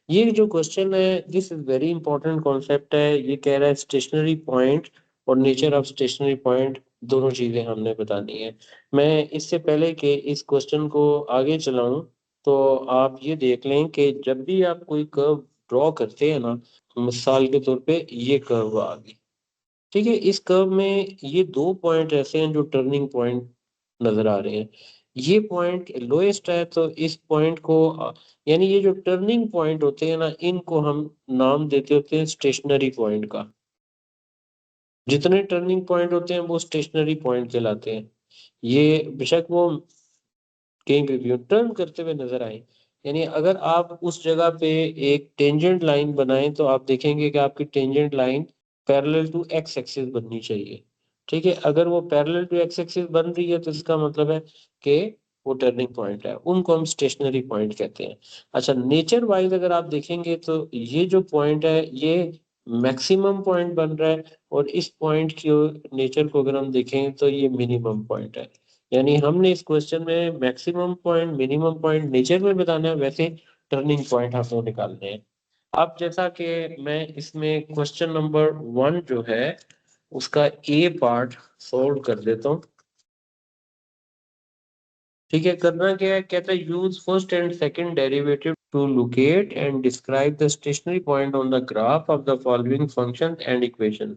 ये जो क्वेश्चन है this is very important concept है। ये कह रहा है स्टेशनरी पॉइंट और नेचर ऑफ स्टेशनरी पॉइंट दोनों चीजें हमने बतानी है। मैं इससे पहले कि इस क्वेश्चन को आगे चलाऊं तो आप ये देख लें कि जब भी आप कोई कर्व ड्रॉ करते हैं ना, मिसाल के तौर पे ये कर्व आ गई, ठीक है। इस कर्व में ये दो पॉइंट ऐसे हैं जो टर्निंग पॉइंट नजर आ रहे हैं। ये पॉइंट लोएस्ट है तो इस पॉइंट को यानी ये जो टर्निंग पॉइंट होते हैं ना, इनको हम नाम देते होते हैं स्टेशनरी पॉइंट का। जितने टर्निंग पॉइंट होते हैं वो स्टेशनरी पॉइंट कहलाते हैं। ये बेशक वो कहीं पे भी टर्न करते हुए नजर आए, यानी अगर आप उस जगह पे एक टेंजेंट लाइन बनाएं तो आप देखेंगे कि आपकी tangent line parallel to x axis बननी चाहिए। ठीक है, अगर वो पैरेलल टू एक्स एक्सिस बन रही है तो इसका मतलब है कि वो टर्निंग पॉइंट है, उनको हम स्टेशनरी पॉइंट कहते हैं। अच्छा, नेचर वाइज अगर आप देखेंगे तो ये जो पॉइंट है ये मैक्सिमम पॉइंट बन रहा है, और इस पॉइंट की नेचर को अगर हम देखें तो ये मिनिमम पॉइंट है। यानी हमने इस क्वेश्चन में maximum point minimum point nature में बताना है, वैसे टर्निंग पॉइंट हमको निकालने हैं। अब जैसा कि मैं इसमें क्वेश्चन नंबर 1 जो है उसका ए पार्ट सोल्व कर देता हूँ। ठीक है, करना क्या है, कहता है use first and second derivative to locate and describe the stationary point on the graph of the following function and equation.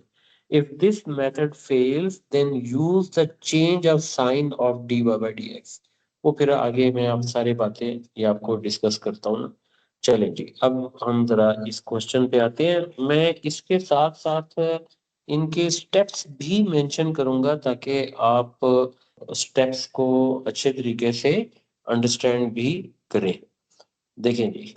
If this method fails then use the change of sign of dy by dx। वो फिर आगे मैं आप सारी बातें ये आपको discuss करता हूँ ना। चलें जी, अब हम जरा इस क्वेश्चन पे आते हैं। मैं इसके साथ साथ इनके स्टेप्स भी मेंशन करूंगा ताकि आप स्टेप्स को अच्छे तरीके से अंडरस्टैंड भी करें। देखें जी,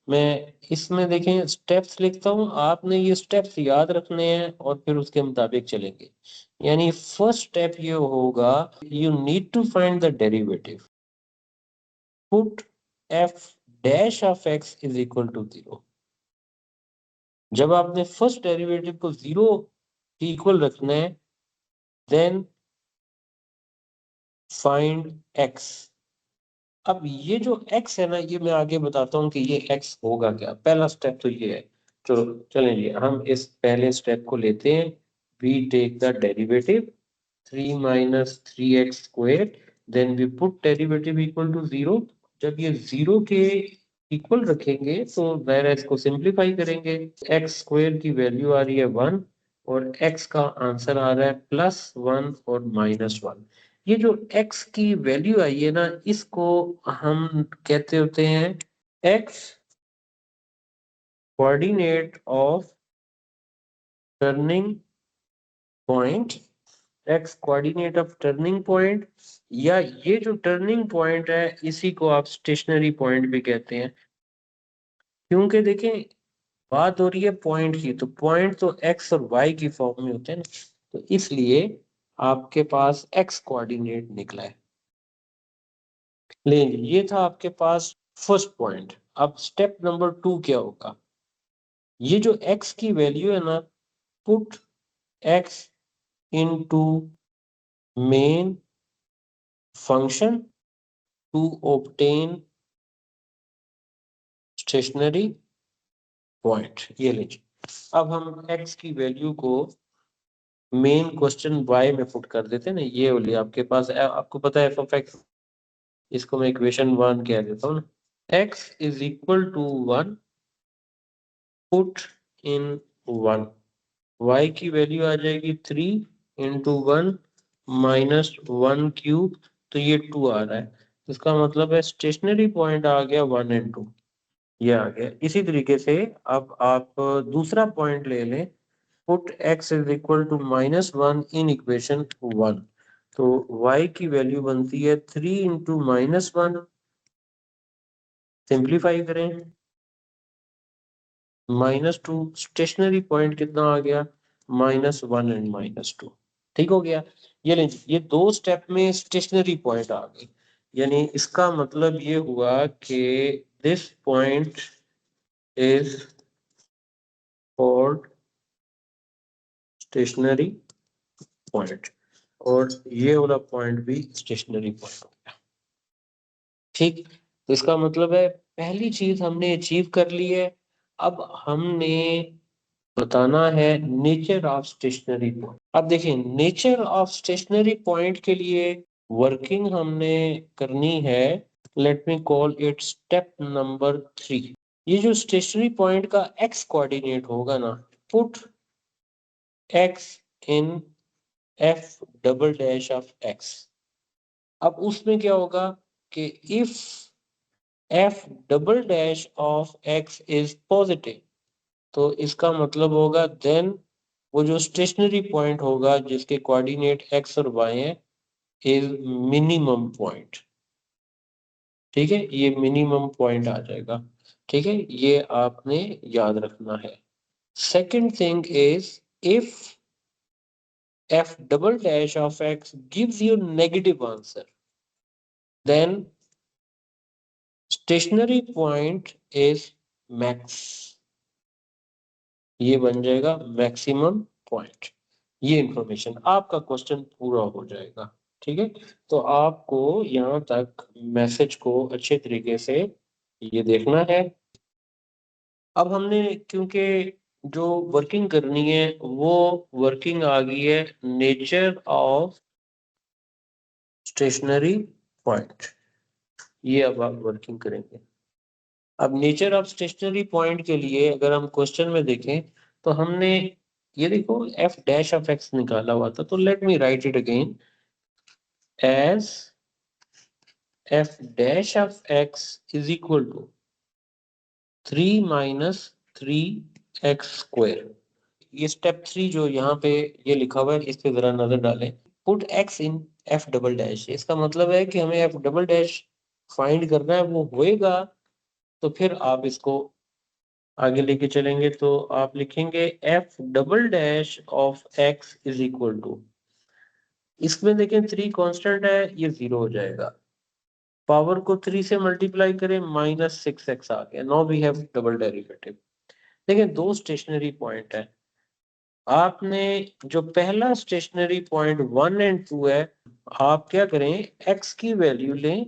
मैं इसमें देखें स्टेप्स लिखता हूं, आपने ये स्टेप्स याद रखने हैं और फिर उसके मुताबिक चलेंगे। यानी फर्स्ट स्टेप ये होगा, you need to find the derivative, put f dash of x is equal to 0। जब आपने फर्स्ट डेरिवेटिव को 0 इक्वल रखना है, देन फाइंड एक्स। अब ये जो x है ना, ये मैं आगे बताता हूँ कि ये x होगा क्या। पहला स्टेप तो ये है। चलो चलें जी, हम इस पहले स्टेप को लेते हैं। we take the derivative 3 minus 3x squared, then we put derivative equal to 0। जब ये 0 के इक्वल रखेंगे तो दायरा इसको सिंप्लीफाई करेंगे। x स्क्वायर की वैल्यू आ रही है 1 और x का आंसर आ रहा है +1 और -1। ये जो x की वैल्यू आई है ना, इसको हम कहते होते हैं x coordinate of turning point. X coordinate of turning point, या ये जो टर्निंग पॉइंट है इसी को आप स्टेशनरी पॉइंट भी कहते हैं। क्योंकि देखें बात हो रही है पॉइंट की, तो पॉइंट तो एक्स और वाई की फॉर्म में होते हैं ना, तो इसलिए आपके पास एक्स कोऑर्डिनेट निकला है। लेकिन ये था आपके पास फर्स्ट पॉइंट। अब स्टेप नंबर 2 क्या होगा, ये जो एक्स की वैल्यू है ना, put x into main function to obtain stationary point. ये लीजिए, अब हम x की वैल्यू को मेन क्वेश्चन y में पुट कर देते हैं ना। ये बोलिए आपके पास आपको पता है f(x), इसको मैं इक्वेशन 1 कह देता हूँ ना। x is equal to 1, put in 1, y की वैल्यू आ जाएगी 3 इंटू 1 -1 क्यूब, तो ये 2 आ रहा है। इसका मतलब है स्टेशनरी पॉइंट आ गया 1 और 2, ये आ गया। इसी तरीके से अब आप दूसरा पॉइंट ले लें, put x is equal to -1 in equation 1, तो y की वैल्यू बनती है 3 इंटू -1, सिंप्लीफाई करें -2, स्टेशनरी पॉइंट कितना आ गया -1 एंड -2। ठीक हो गया। ये लें, ये दो स्टेप में स्टेशनरी पॉइंट आ गई। यानी इसका मतलब ये हुआ कि this point is called stationary point, और ये वाला पॉइंट भी स्टेशनरी पॉइंट हो गया। ठीक, तो इसका मतलब है पहली चीज हमने अचीव कर ली है। अब हमने बताना है नेचर ऑफ स्टेशनरी पॉइंट। अब देखिए नेचर ऑफ स्टेशनरी पॉइंट के लिए वर्किंग हमने करनी है। Let me call it step number 3। ये जो स्टेशनरी पॉइंट का एक्स कोऑर्डिनेट होगा ना, put x in F double dash of x. अब उसमें क्या होगा कि if F double dash of x is positive, तो इसका मतलब होगा देन वो जो स्टेशनरी पॉइंट होगा जिसके कोऑर्डिनेट एक्स और वाई है इज मिनिमम पॉइंट। ठीक है, ये मिनिमम पॉइंट आ जाएगा। ठीक है, ये आपने याद रखना है। Second thing is if f double dash of x gives you negative answer, then stationary point is max। ये बन जाएगा मैक्सिमम पॉइंट। ये इंफॉर्मेशन आपका क्वेश्चन पूरा हो जाएगा। ठीक है, तो आपको यहाँ तक मैसेज को अच्छे तरीके से ये देखना है। अब हमने क्योंकि जो वर्किंग करनी है वो वर्किंग आ गई है नेचर ऑफ स्टेशनरी पॉइंट। ये अब आप वर्किंग करेंगे। अब नेचर ऑफ स्टेशनरी पॉइंट के लिए अगर हम क्वेश्चन में देखें तो हमने ये देखो एफ डैश ऑफ एक्स निकाला हुआ था, तो let me write it again as f dash of x is equal to 3 minus 3x²। ये स्टेप 3 जो यहाँ पे ये लिखा हुआ है इस पे जरा नजर डालें। Put x in F double dash, इसका मतलब है कि हमें एफ डबल डैश फाइंड करना है, वो होएगा तो फिर आप इसको आगे लेके चलेंगे। तो आप लिखेंगे f double dash of x is equal to, इसमें देखें 3 कांस्टेंट है, ये 0 हो जाएगा। पावर को 3 से मल्टीप्लाई करें -6x आ गया। Now we have double derivative. देखिए दो स्टेशनरी पॉइंट है। आपने जो पहला स्टेशनरी पॉइंट 1 एंड 2 है, आप क्या करें x की वैल्यू लें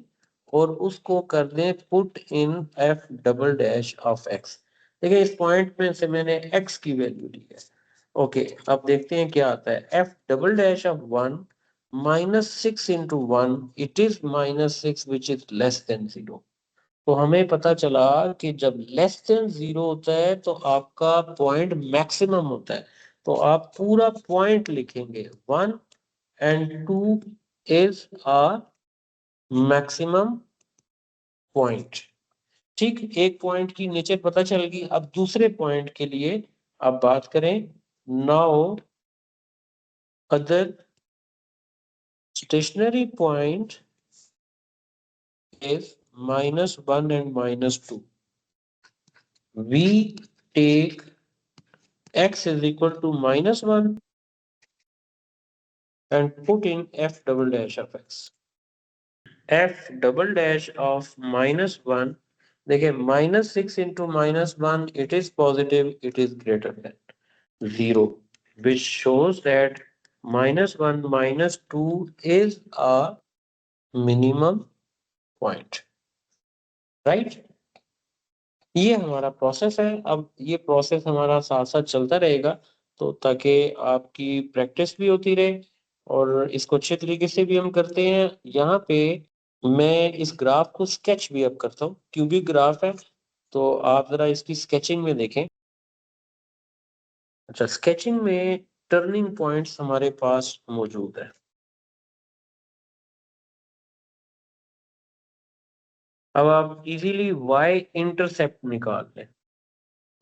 और उसको कर दें put in F double dash of x। देखिए इस पॉइंट में से मैंने x की वैल्यू ली है। ओके, अब देखते हैं क्या आता है। F double dash of 1 -6 into 1 it is -6 which is less than 0। तो हमें पता चला कि जब लेस देन 0 होता है तो आपका पॉइंट मैक्सिमम होता है। तो आप पूरा पॉइंट लिखेंगे 1 and 2 is a maximum point. ठीक, एक पॉइंट की नेचर पता चल गई। अब दूसरे पॉइंट के लिए आप बात करें। Now other stationary point is -1 and -2. We take x is equal to -1 and put in f double dash of x. f double dash of -1, देखिए -6 into -1 it is positive, it is greater than 0, which shows that -1 -2 is a minimum point, right? ये हमारा process है। अब ये process हमारा साथ साथ चलता रहेगा तो ताकि आपकी प्रैक्टिस भी होती रहे और इसको अच्छे तरीके से भी हम करते हैं। यहाँ पे मैं इस ग्राफ को स्केच भी अब करता हूँ, क्यूबिक ग्राफ है तो आप जरा इसकी स्केचिंग में देखें। अच्छा, स्केचिंग में टर्निंग पॉइंट्स हमारे पास मौजूद है। अब आप इजीली y इंटरसेप्ट निकाल लें।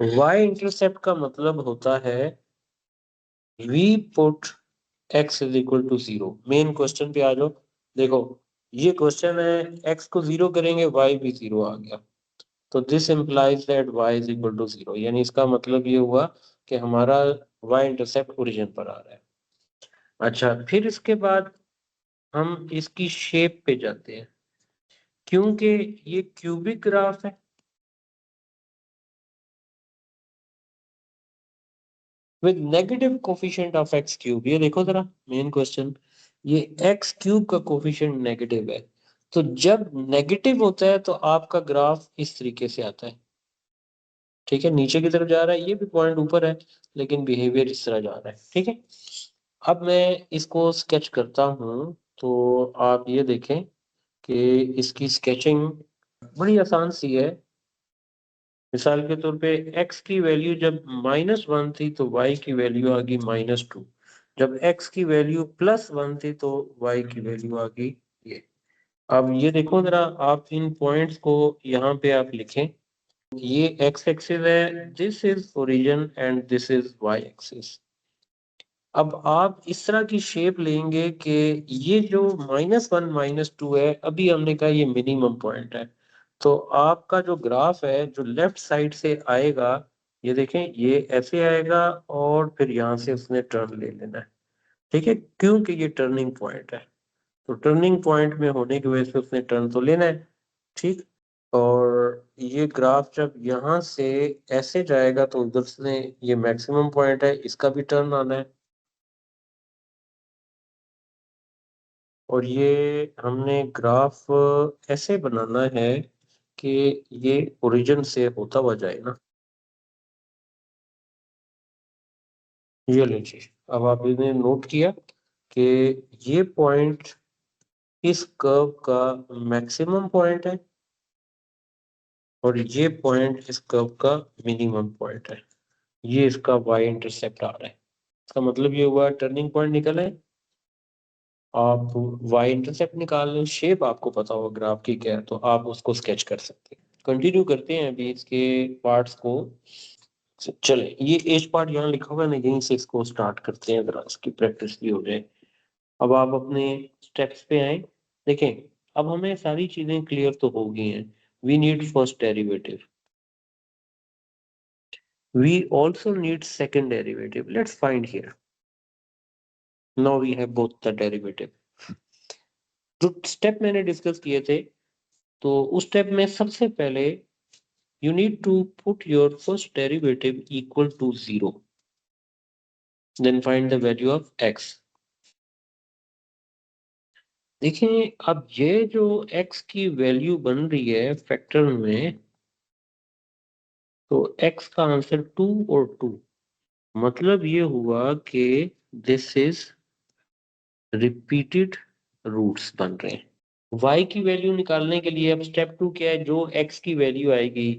y इंटरसेप्ट का मतलब होता है we put x is equal to 0। Main question पे आ जाओ। देखो ये क्वेश्चन है, x को 0 करेंगे y भी 0 आ गया, तो this implies that y is equal to 0। यानी इसका मतलब ये हुआ कि हमारा y इंटरसेप्ट ओरिजिन पर आ रहा है। अच्छा, फिर इसके बाद हम इसकी शेप पे जाते हैं। क्योंकि ये क्यूबिक ग्राफ है with negative coefficient of x cube. ये देखो जरा मेन क्वेश्चन, ये x क्यूब का कोफिशिएंट नेगेटिव है तो जब नेगेटिव होता है तो आपका ग्राफ इस तरीके से आता है, ठीक है, नीचे की तरफ जा रहा है, ये भी पॉइंट ऊपर है लेकिन बिहेवियर इस तरह जा रहा है, ठीक है। अब मैं इसको स्केच करता हूं, तो आप ये देखें कि इसकी स्केचिंग बड़ी आसान सी है। मिसाल के तौर पे x की वैल्यू जब -1 थी तो y की वैल्यू आ गई -2, जब x की वैल्यू +1 थी तो y की वैल्यू आ गई ये। अब ये देखो जरा, आप इन पॉइंट्स को यहाँ पे आप लिखें, ये x एक्सिस है, this is origin and this is y axis. अब आप इस तरह की शेप लेंगे कि ये जो -1 -2 है, अभी हमने कहा ये मिनिमम पॉइंट है, तो आपका जो ग्राफ है जो लेफ्ट साइड से आएगा, ये देखें ये ऐसे आएगा और फिर यहाँ से उसने टर्न ले लेना है, ठीक है, क्योंकि ये टर्निंग पॉइंट है, तो टर्निंग पॉइंट में होने की वजह से उसने टर्न तो लेना है, ठीक। और ये ग्राफ जब यहाँ से ऐसे जाएगा तो उधर से ये मैक्सिमम पॉइंट है, इसका भी टर्न आना है, और ये हमने ग्राफ ऐसे बनाना है कि ये ओरिजिन से होता हुआ जाए ना। ये लीजिए, अब आप इन्हें नोट किया कि ये पॉइंट इस कर्व का मैक्सिमम पॉइंट है और ये पॉइंट इस कर्व का मिनिमम पॉइंट है, ये इसका y इंटरसेप्ट आ रहा है। इसका मतलब ये हुआ टर्निंग पॉइंट निकला है। आप y इंटरसेप्ट निकाल लें, शेप आपको पता होगा ग्राफ की क्या है तो आप उसको स्केच कर सकते हैं। कंटिन्यू करते हैं अभी इसके पार्ट्स को। चले, ये एज पार्ट यहाँ लिखा हुआ है ना, यहीं से इसको स्टार्ट करते हैं, जरा इसकी प्रैक्टिस भी हो जाए। अब आप अपने स्टेप्स पे आए, देखें अब हमें सारी चीजें क्लियर तो हो गई हैं। We need first derivative, we also need second derivative, let's find here. Now we have both the derivative. जो स्टेप मैंने डिस्कस किए थे, तो उस स्टेप में सबसे पहले you need to put your first derivative equal to 0, then find the value of x। देखिए अब ये जो x की वैल्यू बन रही है फैक्टर में, तो x का आंसर 2 और 2, मतलब ये हुआ कि दिस इज रिपीटेड रूट्स बन रहे हैं। y की वैल्यू निकालने के लिए अब स्टेप 2 क्या है, जो x की वैल्यू आएगी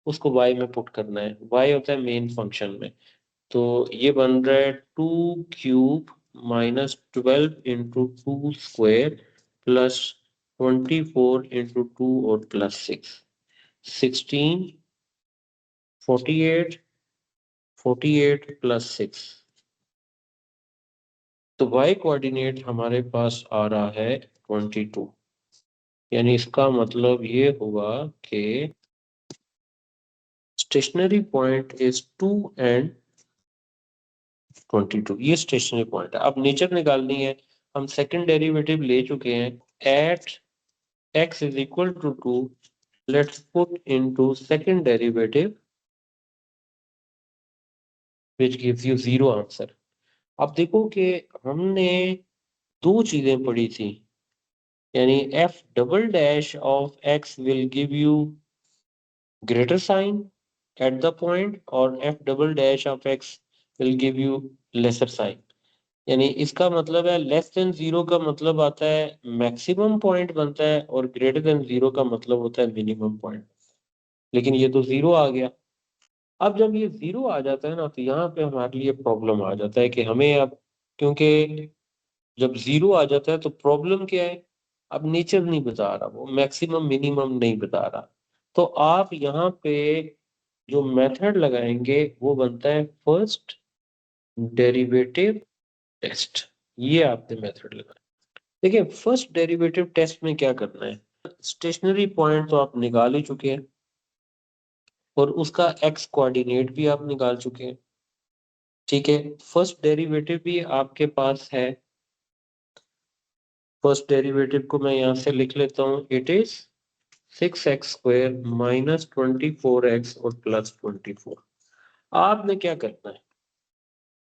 उसको y में पुट करना है। y होता है मेन फंक्शन में, तो ये बन रहा है 2³ -12 × 2² प्लस 24 × 2 और +6, 16, 48, 48 +6। तो y कोऑर्डिनेट हमारे पास आ रहा है 22, यानी इसका मतलब ये हुआ कि स्टेशनरी पॉइंट इज 2 एंड 22, ये स्टेशनरी पॉइंट है। अब नेचर निकालनी है, हम सेकंड डेरिवेटिव ले चुके हैं। At x is equal to 2, let's put into second derivative which gives you 0 answer। अब देखो कि हमने दो चीजें पढ़ी थी, यानी f double dash of x will give you greater sign at the point और f double dash of x will give you lesser sign। यानी इसका मतलब है लेस देन 0 का मतलब आता है मैक्सिमम पॉइंट बनता है और ग्रेटर देन 0 का मतलब होता है मिनिमम पॉइंट, लेकिन ये तो 0 आ गया। अब जब ये 0 आ जाता है ना, तो यहाँ पे हमारे लिए प्रॉब्लम आ जाता है कि हमें अब, क्योंकि जब 0 आ जाता है तो प्रॉब्लम क्या है, अब नेचर नहीं बता रहा, वो मैक्सिमम मिनिमम नहीं बता रहा, तो आप यहाँ पे जो मेथड लगाएंगे वो बनता है फर्स्ट डेरिवेटिव टेस्ट। ये आपने मेथड लगाया। देखिए फर्स्ट डेरिवेटिव टेस्ट में क्या करना है, स्टेशनरी पॉइंट तो आप निकाल ही चुके हैं और उसका एक्स कोऑर्डिनेट भी आप निकाल चुके हैं, ठीक है। फर्स्ट डेरिवेटिव भी आपके पास है, फर्स्ट डेरिवेटिव को मैं यहाँ से लिख लेता हूँ, इट इज 6x² -24x और +24। आपने क्या करना है,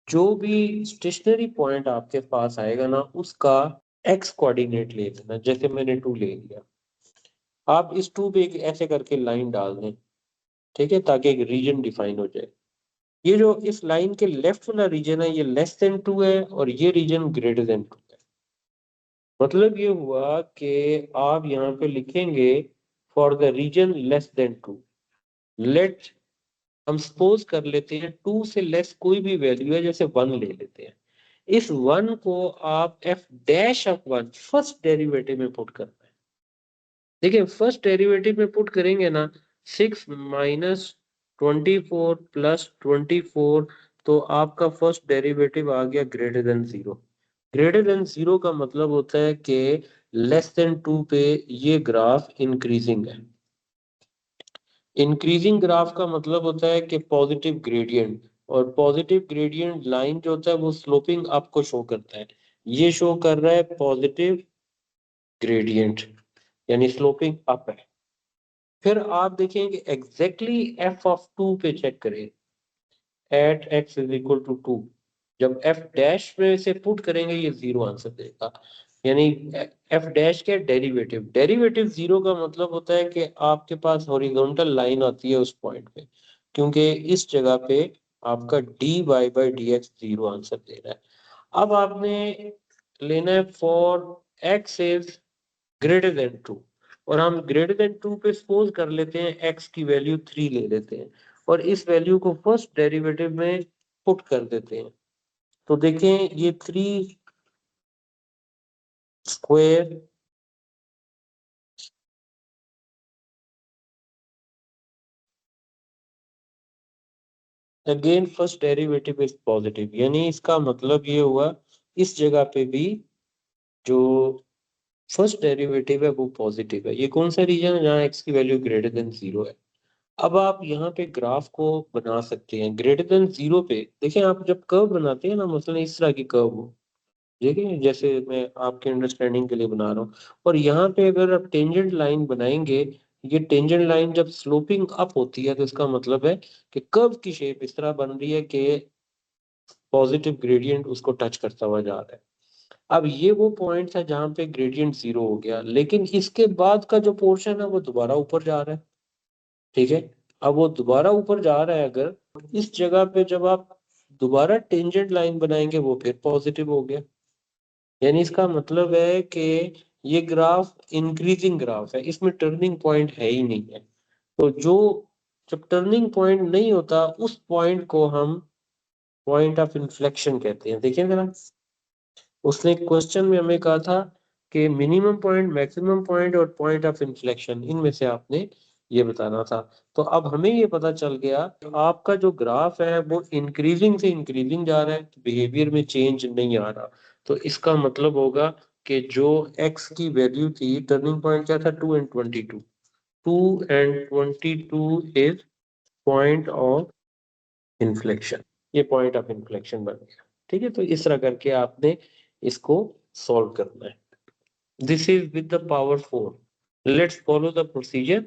जो भी स्टेशनरी पॉइंट आपके पास आएगा ना, उसका एक्स कोऑर्डिनेट ले लेना, जैसे मैंने 2 ले लिया। आप इस 2 पे एक ऐसे करके लाइन डाल दें, ठीक है, ताकि एक रीजन डिफाइन हो जाए। ये जो इस लाइन के लेफ्ट वाला रीजन है, ये लेस देन 2 है और ये रीजन ग्रेटर देन 2 है। मतलब ये हुआ कि आप यहाँ पे लिखेंगे for the region less than 2, let, हम सपोज कर लेते हैं 2 से लेस कोई भी वैल्यू है, जैसे 1 ले लेते हैं। इस 1 को आप F dash of 1 first derivative में पुट करना है। देखिए फर्स्ट डेरिवेटिव में पुट करेंगे ना, 6 माइनस 24 प्लस 24, तो आपका फर्स्ट डेरिवेटिव आ गया ग्रेटर देन 0। ग्रेटर देन 0 का मतलब होता है कि लेस देन 2 पे ये ग्राफ इंक्रीजिंग है। इंक्रीजिंग ग्राफ का मतलब होता है कि पॉजिटिव ग्रेडियंट, और पॉजिटिव ग्रेडियंट लाइन जो होता है वो स्लोपिंग अप को शो करता है। ये शो कर रहा है पॉजिटिव ग्रेडियंट, यानी स्लोपिंग अप है। फिर आप देखेंगे एग्जैक्टली एफ ऑफ 2 पे चेक करें, at x is equal to 2, जब एफ डैश में से पुट करेंगे ये 0 आंसर देगा। यानी एफ डैश के डेरिवेटिव, डेरिवेटिव 0 का मतलब होता है कि आपके पास हॉरिजॉन्टल लाइन आती है उस पॉइंट पे, क्योंकि इस जगह पे आपका d y by d x 0 answer दे रहा है। अब आपने लेना है for x is greater than 2, और हम ग्रेटर देन 2 पे सपोज कर लेते हैं एक्स की वैल्यू 3 ले लेते हैं, और इस वैल्यू को फर्स्ट डेरिवेटिव में पुट कर देते हैं। तो देखें ये 3 square, again first derivative is positive, यानी इसका मतलब ये हुआ इस जगह पे भी जो फर्स्ट डेरिवेटिव है वो पॉजिटिव है। ये कौन सा रीजन है जहाँ एक्स की वैल्यू ग्रेटर देन 0 है। अब आप यहाँ पे ग्राफ को बना सकते हैं ग्रेटर देन 0 पे। देखें आप जब कर्व बनाते हैं ना, मसलन इस तरह की कर्व हो, देखिए जैसे मैं आपके अंडरस्टैंडिंग के लिए बना रहा हूँ, और यहाँ पे अगर आप टेंजेंट लाइन बनाएंगे, ये टेंजेंट लाइन जब स्लोपिंग अप होती है तो इसका मतलब है कि कर्व की शेप इस तरह बन रही है कि पॉजिटिव ग्रेडियंट उसको टच करता हुआ जा रहा है। अब ये वो पॉइंट है जहां पे ग्रेडियंट 0 हो गया, लेकिन इसके बाद का जो पोर्शन है वो दोबारा ऊपर जा रहा है, ठीक है। अब वो दोबारा ऊपर जा रहा है, अगर इस जगह पे जब आप दोबारा टेंजेंट लाइन बनाएंगे वो फिर पॉजिटिव हो गया। यानी इसका मतलब है कि ये ग्राफ इंक्रीजिंग ग्राफ है, इसमें टर्निंग पॉइंट है ही नहीं है। तो जो, जब टर्निंग पॉइंट नहीं होता उस पॉइंट को हम पॉइंट ऑफ इन्फ्लेक्शन कहते हैं। देखिए जरा, उसने क्वेश्चन में हमें कहा था कि मिनिमम पॉइंट, मैक्सिमम पॉइंट और पॉइंट ऑफ इन्फ्लेक्शन, इनमें से आपने ये बताना था। तो अब हमें ये पता चल गया आपका जो ग्राफ है वो इंक्रीजिंग से इंक्रीजिंग जा रहा है, बिहेवियर में चेंज नहीं आ रहा। तो इसका मतलब होगा कि जो एक्स की वैल्यू थी, टर्निंग पॉइंट क्या था, 2 and 22, 2 and 22 is point of inflection. ये पॉइंट ऑफ इन्फ्लेक्शन बन गया, ठीक है। तो इस तरह करके आपने इसको सॉल्व करना है। This is with the power 4। Let's follow the procedure.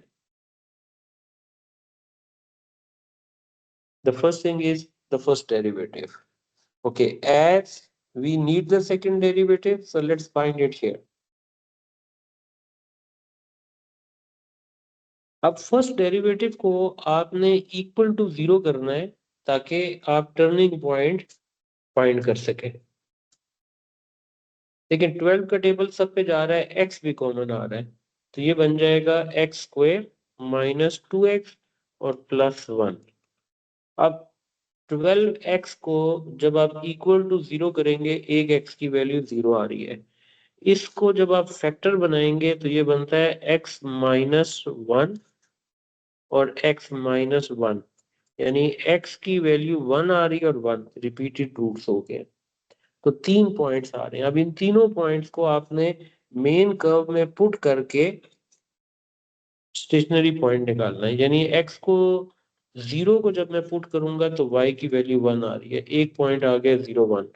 The first thing is the first derivative, okay, as we need the second derivative, so let's find it here. अब फर्स्ट डेरिवेटिव को आपने equal to 0 करना है ताकि आप turning point find कर सके। लेकिन 12 का टेबल सब पे जा रहा है, एक्स भी कॉमन आ रहा है, तो ये बन जाएगा एक्स स्क्वायर माइनस 2x और प्लस 1। अब 12x को जब आप इक्वल टू 0 करेंगे, एक x की वैल्यू 0 आ रही है, इसको जब आप फैक्टर बनाएंगे तो ये बनता है x माइनस 1 और x माइनस 1, यानी x की वैल्यू 1 आ रही है और 1 रिपीटेड रूट्स हो गए। तो 3 पॉइंट्स आ रहे हैं। अब इन तीनों पॉइंट्स को आपने मेन कर्व में पुट करके स्टेशनरी पॉइंट निकालना है। यानी x को 0 को जब मैं पुट करूंगा तो y की वैल्यू 1 आ रही है, एक पॉइंट आ गया 0 1।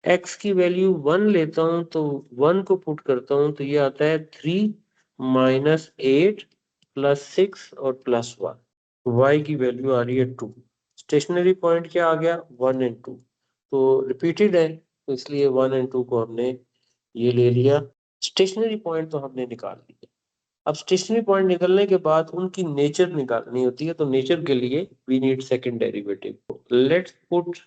x की वैल्यू 1 लेता हूं तो 1 को पुट करता हूं तो ये आता है 3 माइनस 8 प्लस 6 और प्लस 1। y की वैल्यू आ रही है 2। स्टेशनरी पॉइंट क्या आ गया, 1 and 2, तो रिपीटेड है, तो इसलिए 1 and 2 को हमने ये ले लिया। स्टेशनरी पॉइंट तो हमने निकाल लिया। अब स्टेशनरी पॉइंट निकलने के बाद उनकी नेचर निकालनी होती है, तो नेचर के लिए we need second derivative. Let's put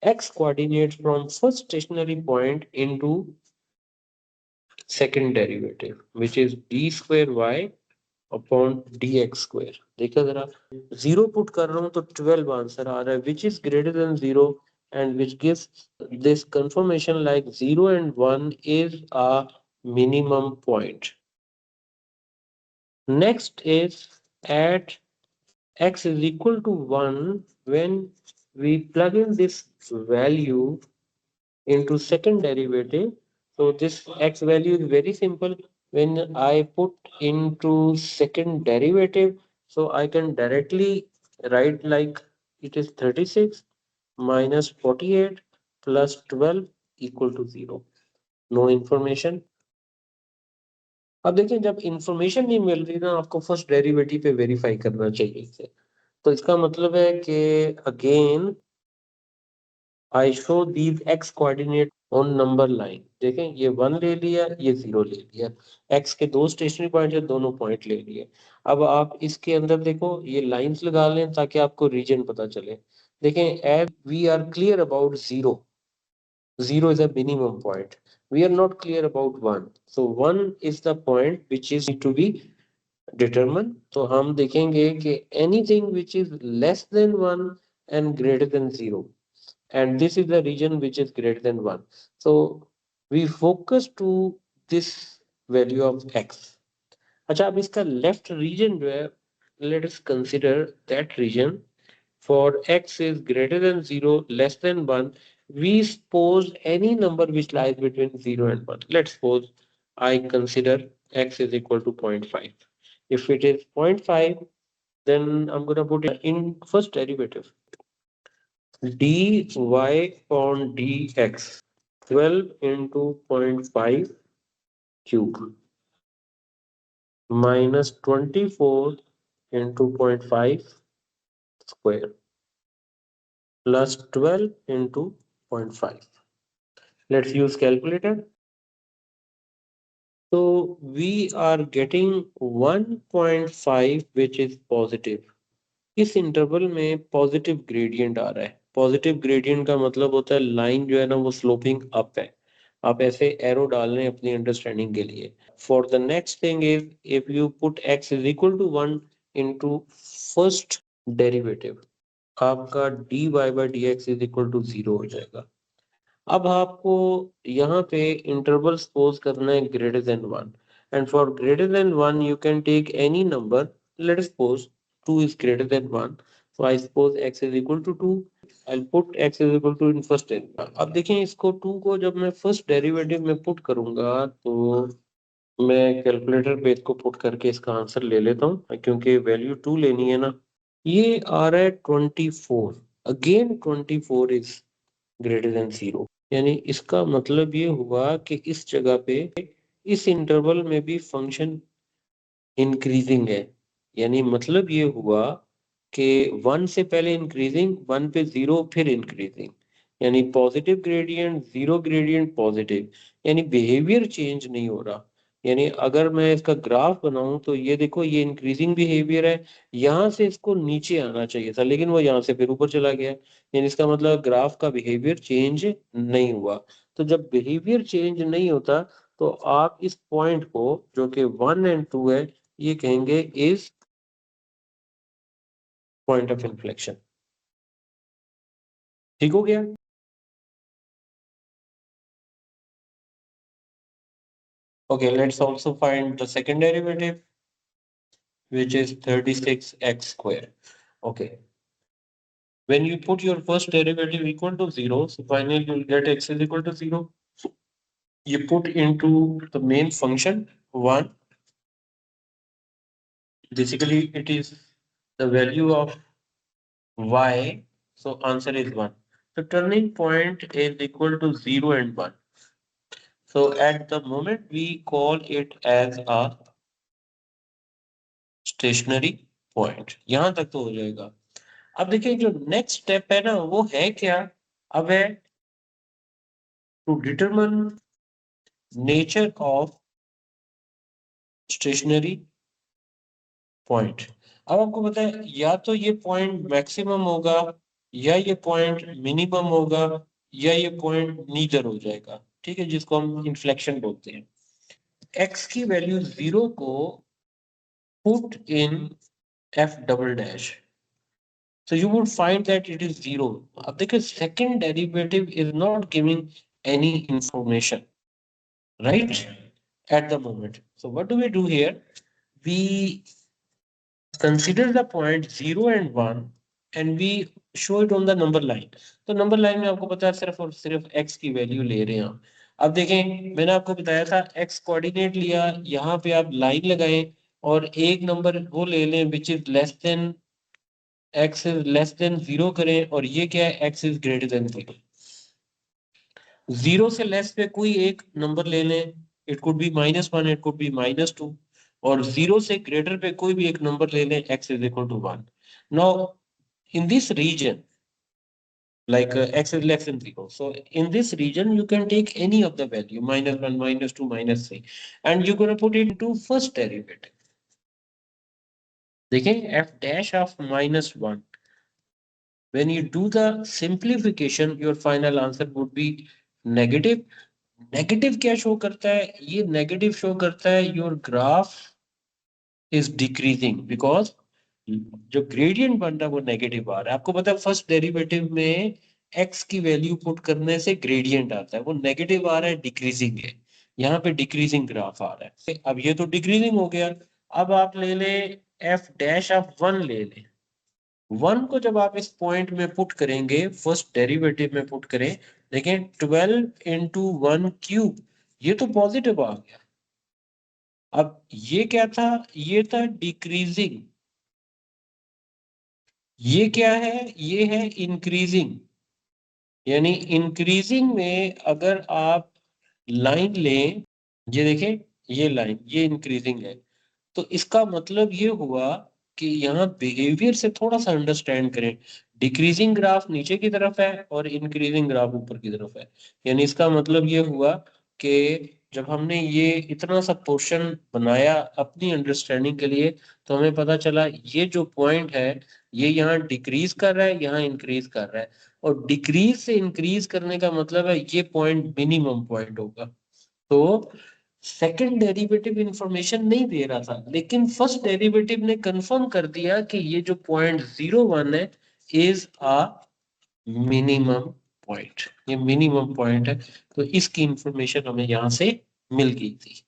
x coordinate from first stationary point into second derivative, which is d square y upon dx square. देखा जरा, जीरो पुट कर रहा हूं तो 12 आंसर आ रहा है, which is greater than zero and which gives this confirmation like 0 and 1 is a minimum point. Next is at x is equal to 1, when we plug in this value into second derivative. So this x value is very simple. When I put into second derivative, so I can directly write like it is 36 minus 48 plus 12 equal to 0. No information. अब देखिए, जब information नहीं मिल रही ना, आपको first derivative पे verify करना चाहिए इसे। तो इसका मतलब है कि again I show these x coordinate on number line. देखें, ये 1 ले लिया, ये 0 ले लिया। एक्स के दो स्टेशनरी पॉइंट है, दोनों पॉइंट ले लिए। अब आप इसके अंदर देखो, ये लाइंस लगा लें ताकि आपको रीजन पता चले। देखें, as we are clear about 0, 0 is a minimum point. We are not clear about 1. So 1 is the point which is to be determined. तो हम देखेंगे कि anything which is less than 1 and greater than 0, and this is the region which is greater than 1. So we focus to this value of x. अच्छा, अब इसका left reason जो है, let us consider that region. For x is greater than 0, less than 1, we suppose any number which lies between 0 and 1. Let's suppose I consider x is equal to 0.5. If it is 0.5, then I'm going to put it in first derivative. dy upon dx, 12 into 0.5 cube minus 24 into 0.5 square plus 12 into 0.5. Let's use calculator. So we are getting 1.5 which is positive. इस interval में positive gradient आ रहा है। Positive gradient का मतलब होता है line जो है ना वो स्लोपिंग अप है। आप ऐसे एरो डाल रहे हैं अपनी अंडरस्टैंडिंग के लिए। For the next thing is, if you put x is equal to 1 into first derivative, आपका dy by dx is equal to 0 हो जाएगा। अब आपको यहाँ पे इंटरवल सपोज करना है greater than 1, and for greater than 1 you can take any number. Let suppose 2 is greater than 1, so I suppose x is equal to 2. I'll put x is equal to in first derivative. अब देखें, इसको 2 को जब मैं first derivative में put करूंगा, तो मैं कैलकुलेटर पे इसको पुट करके इसका आंसर ले लेता हूँ, क्योंकि वैल्यू 2 लेनी है ना। ये आ रहा है 24। अगेन 24 इज ग्रेटर देन 0, यानी इसका मतलब ये हुआ कि इस जगह पे इस इंटरवल में भी फंक्शन इंक्रीजिंग है। यानी मतलब ये हुआ कि 1 से पहले इंक्रीजिंग, 1 पे 0 फिर इंक्रीजिंग, यानी पॉजिटिव ग्रेडियंट 0 ग्रेडियंट पॉजिटिव, यानी बिहेवियर चेंज नहीं हो रहा। यानी अगर मैं इसका ग्राफ बनाऊं तो ये देखो, ये इंक्रीजिंग बिहेवियर है। यहाँ से इसको नीचे आना चाहिए था, लेकिन वो यहाँ से फिर ऊपर चला गया। यानी इसका मतलब ग्राफ का बिहेवियर चेंज नहीं हुआ। तो जब बिहेवियर चेंज नहीं होता, तो आप इस पॉइंट को, जो कि 1 and 2 है, ये कहेंगे इज पॉइंट ऑफ इन्फ्लेक्शन। ठीक हो गया? Okay, let's also find the second derivative, which is 36x square. Okay, when you put your first derivative equal to 0, so finally you'll get x is equal to 0. You put into the main function 1. Basically, it is the value of y, so answer is 1. The turning point is equal to 0 and 1. So at the moment we call it as a stationary point. यहां तक तो हो जाएगा। अब देखिए, जो next step है ना, वो है क्या? अब है to determine nature of stationary point. अब आपको पता है या तो ये पॉइंट मैक्सिमम होगा, या ये पॉइंट मिनिमम होगा, या ये पॉइंट नीदर हो जाएगा, ठीक है, जिसको हम इन्फ्लेक्शन बोलते हैं। एक्स की वैल्यू 0 को put in F double dash, so you would find that it is 0. अब देखिए second derivative is not giving any information, right, at the moment. So what do we do here? We consider the point 0 and 1 and we show it on the number line. तो number line में आपको पता है सिर्फ और सिर्फ x की value ले रहे हैं हम। अब देखें मैंने आपको बताया था x कोऑर्डिनेट लिया, यहाँ पे आप लाइन लगाएं और एक नंबर वो ले लें which is less than x is less than 0 करें, और ये क्या है x इज ग्रेटर देन 0। 0 से लेस पे कोई एक नंबर ले लें, it could be -1, it could be -2, और 0 से ग्रेटर पे कोई भी एक नंबर ले लें x is equal to 1। Now in this region, like x is less than 0, so in this region you can take any of the value -1, -2, -3, and you're going to put it into first derivative. देखें f dash of -1, when you do the simplification your final answer would be negative. Negative क्या show करता है? ये negative show करता है your graph is decreasing because जो gradient बन रहा है वो नेगेटिव आ रहा है। आपको पता है फर्स्ट डेरिवेटिव में x की वैल्यू पुट करने से ग्रेडियंट आता है, वो नेगेटिव आ रहा है, डिक्रीजिंग है, यहाँ पे डिक्रीजिंग ग्राफ आ रहा है। अब ये तो डिक्रीजिंग हो गया। अब आप ले ले f डैश ऑफ 1 ले ले, 1 को जब आप इस पॉइंट में पुट करेंगे, फर्स्ट डेरिवेटिव में पुट करें, देखें 12 इंटू 1 क्यूब, ये तो पॉजिटिव आ गया। अब ये क्या था? ये था डिक्रीजिंग। ये क्या है? ये है इंक्रीजिंग। यानी इंक्रीजिंग में अगर आप लाइन लें, ये देखें ये लाइन ये इंक्रीजिंग है, तो इसका मतलब ये हुआ कि यहाँ बिहेवियर से थोड़ा सा अंडरस्टैंड करें। डिक्रीजिंग ग्राफ नीचे की तरफ है और इंक्रीजिंग ग्राफ ऊपर की तरफ है। यानी इसका मतलब ये हुआ कि जब हमने ये इतना सा पोर्शन बनाया अपनी अंडरस्टैंडिंग के लिए, तो हमें पता चला ये जो पॉइंट है ये यहाँ डिक्रीज कर रहा है, यहाँ इंक्रीज कर रहा है, और डिक्रीज से इंक्रीज करने का मतलब है ये पॉइंट मिनिमम पॉइंट होगा। तो सेकंड डेरिवेटिव इंफॉर्मेशन नहीं दे रहा था, लेकिन फर्स्ट डेरिवेटिव ने कंफर्म कर दिया कि ये जो पॉइंट 01 है इज अ मिनिमम पॉइंट, ये मिनिमम पॉइंट है। तो इसकी इंफॉर्मेशन हमें यहां से मिल गई थी।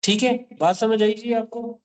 ठीक है, बात समझ आई थी आपको?